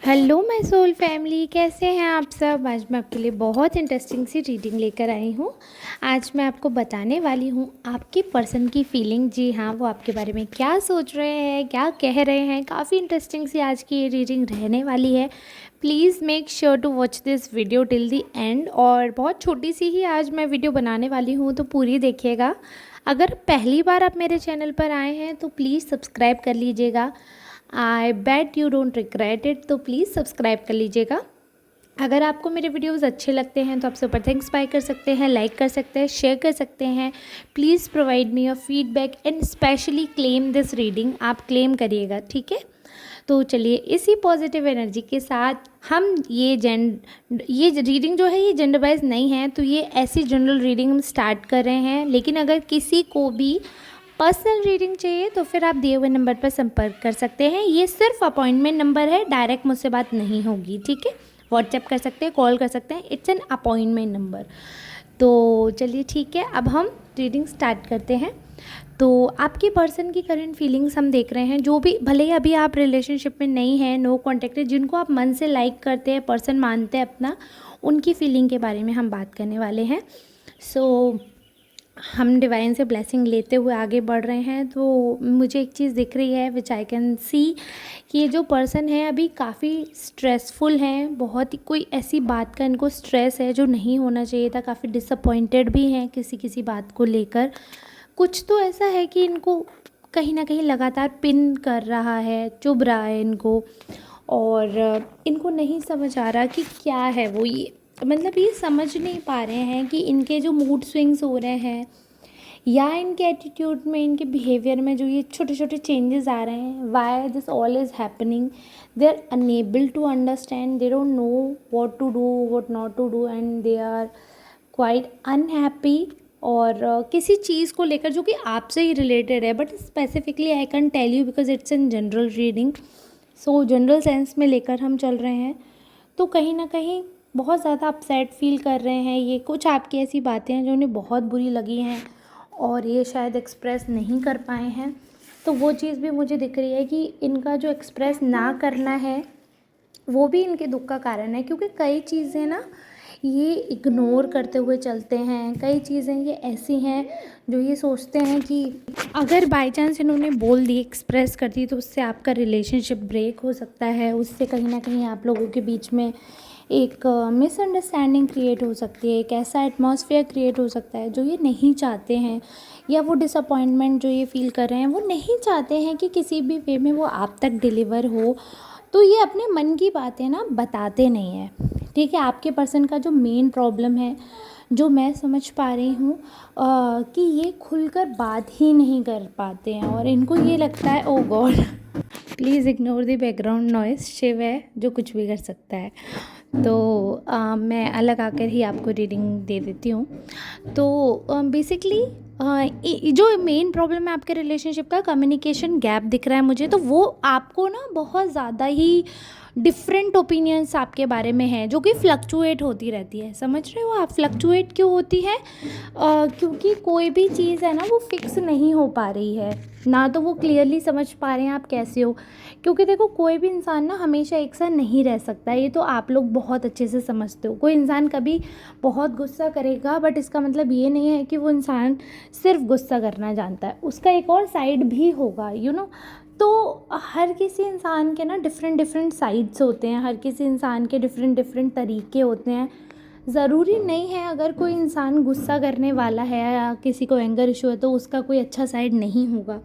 Hello my soul family, कैसे हैं आप सब। आज मैं आपके लिए बहुत इंटरेस्टिंग सी रीडिंग लेकर आई हूँ। आज मैं आपको बताने वाली हूँ आपकी पर्सन की फीलिंग। जी हाँ, वो आपके बारे में क्या सोच रहे हैं, क्या कह रहे हैं। काफ़ी इंटरेस्टिंग सी आज की ये रीडिंग रहने वाली है। Please make sure to watch this video till the end. और बहुत छोटी सी ही आज मैं वीडियो बनाने वाली हूँ, तो पूरी देखिएगा। अगर पहली बार आप मेरे चैनल पर आए हैं तो प्लीज़ सब्सक्राइब कर लीजिएगा। I bet you don't regret it, तो प्लीज़ सब्सक्राइब कर लीजिएगा। अगर आपको मेरे वीडियोस अच्छे लगते हैं तो आप सुपर थैंक्स बाय कर सकते हैं, लाइक कर सकते हैं, शेयर कर सकते हैं। Please provide me your feedback and specially claim this reading. आप क्लेम करिएगा, ठीक है। तो चलिए इसी पॉजिटिव एनर्जी के साथ हम ये रीडिंग जो है ये जेंडर वाइज नहीं है, तो ये ऐसी जनरल रीडिंग हम स्टार्ट कर रहे हैं। लेकिन अगर किसी को भी पर्सनल रीडिंग चाहिए तो फिर आप दिए हुए नंबर पर संपर्क कर सकते हैं। ये सिर्फ अपॉइंटमेंट नंबर है, डायरेक्ट मुझसे बात नहीं होगी, ठीक है। व्हाट्सएप कर सकते हैं, कॉल कर सकते हैं, इट्स एन अपॉइंटमेंट नंबर। तो चलिए ठीक है, अब हम रीडिंग स्टार्ट करते हैं। तो आपकी पर्सन की करंट फीलिंग्स हम देख रहे हैं। जो भी, भले ही अभी आप रिलेशनशिप में नहीं हैं, नो कॉन्टेक्ट है, जिनको आप मन से लाइक करते हैं, पर्सन मानते हैं अपना, उनकी फीलिंग के बारे में हम बात करने वाले हैं। सो हम डिवाइन से ब्लेसिंग लेते हुए आगे बढ़ रहे हैं। तो मुझे एक चीज़ दिख रही है विच आई कैन सी कि ये जो पर्सन है अभी काफ़ी स्ट्रेसफुल हैं। बहुत ही कोई ऐसी बात का इनको स्ट्रेस है जो नहीं होना चाहिए था। काफ़ी डिसअपॉइंटेड भी हैं किसी किसी बात को लेकर। कुछ तो ऐसा है कि इनको कहीं ना कहीं लगातार पिन कर रहा है, चुभ रहा है इनको। और इनको नहीं समझ आ रहा कि क्या है वो, ये मतलब ये समझ नहीं पा रहे हैं कि इनके जो मूड स्विंग्स हो रहे हैं या इनके एटीट्यूड में, इनके बिहेवियर में जो ये छोटे छोटे चेंजेस आ रहे हैं, why this all is happening. They are unable to understand, they don't know what to do, what not to do, and they are quite unhappy. और किसी चीज़ को लेकर जो कि आपसे ही रिलेटेड है, but specifically I can tell you because it's in general reading. So general sense में लेकर हम चल रहे हैं। तो कहीं ना कहीं बहुत ज़्यादा अपसेट फील कर रहे हैं। ये कुछ आपकी ऐसी बातें हैं जो उन्हें बहुत बुरी लगी हैं और ये शायद एक्सप्रेस नहीं कर पाए हैं। तो वो चीज़ भी मुझे दिख रही है कि इनका जो एक्सप्रेस ना करना है वो भी इनके दुख का कारण है। क्योंकि कई चीज़ें ना ये इग्नोर करते हुए चलते हैं। कई चीज़ें ये ऐसी हैं जो ये सोचते हैं कि अगर बाय चांस इन्होंने बोल दी, एक्सप्रेस कर दी, तो उससे आपका रिलेशनशिप ब्रेक हो सकता है। उससे कहीं ना कहीं आप लोगों के बीच में एक मिसअंडरस्टैंडिंग क्रिएट हो सकती है। एक ऐसा एटमॉस्फेयर क्रिएट हो सकता है जो ये नहीं चाहते हैं। या वो डिसअपॉइंटमेंट जो ये फील कर रहे हैं वो नहीं चाहते हैं कि किसी भी वे में वो आप तक डिलीवर हो। तो ये अपने मन की बातें ना बताते नहीं हैं, ठीक है। आपके पर्सन का जो मेन प्रॉब्लम है, जो मैं समझ पा रही हूँ कि ये खुलकर बात ही नहीं कर पाते हैं। और इनको ये लगता है, oh God please ignore the background noise, Shiv है जो कुछ भी कर सकता है। तो मैं अलग आकर ही आपको रीडिंग दे देती हूँ। तो बेसिकली जो मेन प्रॉब्लम है आपके रिलेशनशिप का, कम्युनिकेशन गैप दिख रहा है मुझे। तो वो आपको ना बहुत ज़्यादा ही डिफरेंट ओपिनियंस आपके बारे में है जो कि फ्लक्चुएट होती रहती है। समझ रहे हो आप, फ्लक्चुएट क्यों होती है? क्योंकि कोई भी चीज़ है ना वो फिक्स नहीं हो पा रही है ना। तो वो क्लियरली समझ पा रहे हैं आप कैसे हो। क्योंकि देखो, कोई भी इंसान ना हमेशा एक साथ नहीं रह सकता। ये तो आप लोग बहुत अच्छे से समझते हो। कोई इंसान कभी बहुत गुस्सा करेगा, बट इसका मतलब ये नहीं है कि वो इंसान सिर्फ गुस्सा करना जानता है। उसका एक और साइड भी होगा, यू नो। तो हर किसी इंसान के ना डिफरेंट डिफरेंट साइड्स होते हैं। हर किसी इंसान के डिफरेंट डिफरेंट तरीके होते हैं। ज़रूरी नहीं है अगर कोई इंसान गुस्सा करने वाला है या किसी को एंगर इशू है तो उसका कोई अच्छा साइड नहीं होगा,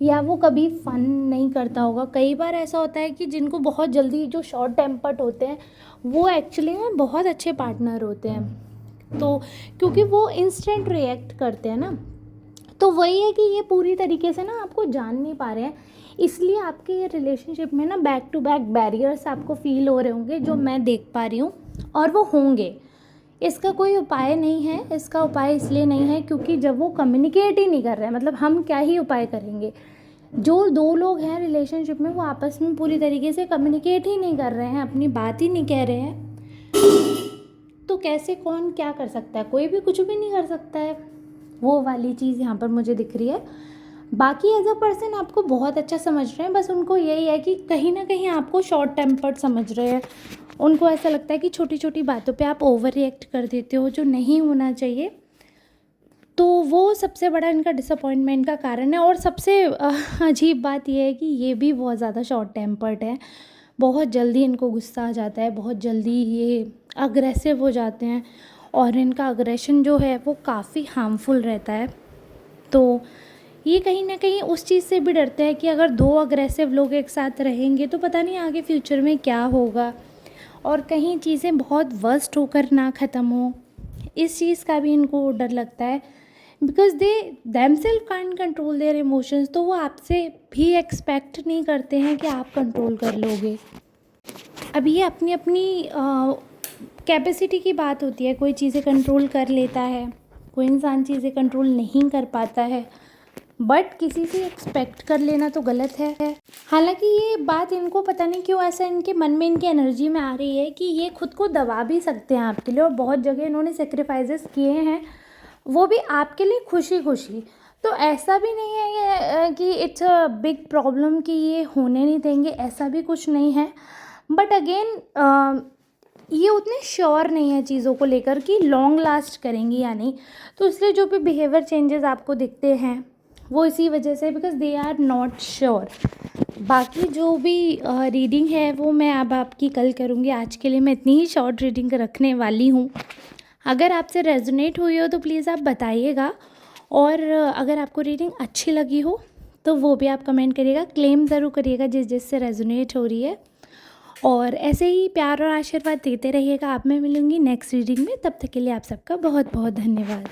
या वो कभी फ़न नहीं करता होगा। कई बार ऐसा होता है कि जिनको बहुत जल्दी, जो शॉर्ट टेम्पर्ड होते हैं, वो एक्चुअली में बहुत अच्छे पार्टनर होते हैं। तो क्योंकि वो इंस्टेंट रिएक्ट करते हैं ना। तो वही है कि ये पूरी तरीके से ना आपको जान नहीं पा रहे हैं। इसलिए आपके ये रिलेशनशिप में ना बैक टू बैक बैरियर्स आपको फील हो रहे होंगे, जो मैं देख पा रही हूँ। और वो होंगे, इसका कोई उपाय नहीं है। इसका उपाय इसलिए नहीं है क्योंकि जब वो कम्युनिकेट ही नहीं कर रहे हैं, मतलब हम क्या ही उपाय करेंगे। जो दो लोग हैं रिलेशनशिप में वो आपस में पूरी तरीके से कम्युनिकेट ही नहीं कर रहे हैं, अपनी बात ही नहीं कह रहे हैं, तो कैसे कौन क्या कर सकता है? कोई भी कुछ भी नहीं कर सकता है। वो वाली चीज़ यहाँ पर मुझे दिख रही है। बाकी एज अ पर्सन आपको बहुत अच्छा समझ रहे हैं, बस उनको यही है कि कहीं ना कहीं आपको शॉर्ट टेम्पर्ड समझ रहे हैं। उनको ऐसा लगता है कि छोटी छोटी बातों पे आप ओवर रिएक्ट कर देते हो, जो नहीं होना चाहिए। तो वो सबसे बड़ा इनका डिसअपॉइंटमेंट का कारण है। और सबसे अजीब बात यह है कि ये भी बहुत ज़्यादा शॉर्ट टेम्पर्ड है। बहुत जल्दी इनको गुस्सा आ जाता है, बहुत जल्दी ये अग्रेसिव हो जाते हैं, और इनका अग्रेशन जो है वो काफ़ी हार्मफुल रहता है। तो ये कहीं ना कहीं उस चीज़ से भी डरते हैं कि अगर दो अग्रेसिव लोग एक साथ रहेंगे तो पता नहीं आगे फ्यूचर में क्या होगा, और कहीं चीज़ें बहुत वर्स्ट होकर ना ख़त्म हो। इस चीज़ का भी इनको डर लगता है, because they themselves can't control their emotions. तो वो आपसे भी एक्सपेक्ट नहीं करते हैं कि आप कंट्रोल कर लोगे। अब ये अपनी अपनी कैपेसिटी की बात होती है। कोई चीज़ें कंट्रोल कर लेता है, कोई इंसान चीज़ें कंट्रोल नहीं कर पाता है, बट किसी से एक्सपेक्ट कर लेना तो गलत है। हालांकि ये बात इनको पता नहीं क्यों ऐसा इनके मन में, इनकी एनर्जी में आ रही है कि ये खुद को दबा भी सकते हैं आपके लिए, और बहुत जगह इन्होंने सेक्रीफाइसेस किए हैं, वो भी आपके लिए खुशी खुशी। तो ऐसा भी नहीं है कि इट्स अ बिग प्रॉब्लम कि ये होने नहीं देंगे, ऐसा भी कुछ नहीं है। बट अगेन ये उतने श्योर नहीं है चीज़ों को लेकर कि लॉन्ग लास्ट करेंगी या नहीं। तो इसलिए जो भी बिहेवियर चेंजेस आपको दिखते हैं वो इसी वजह से, because they are not sure. बाकी जो भी रीडिंग है वो मैं अब आपकी कल करूँगी। आज के लिए मैं इतनी ही शॉर्ट रीडिंग रखने वाली हूँ। अगर आपसे रेजोनेट हुई हो तो प्लीज़ आप बताइएगा, और अगर आपको रीडिंग अच्छी लगी हो तो वो भी आप कमेंट करिएगा, क्लेम ज़रूर करिएगा जिस जिससे रेजोनेट हो रही है। और ऐसे ही प्यार और आशीर्वाद देते रहिएगा। आप मैं मिलूँगी नेक्स्ट रीडिंग में, तब तक के लिए आप सबका बहुत बहुत धन्यवाद।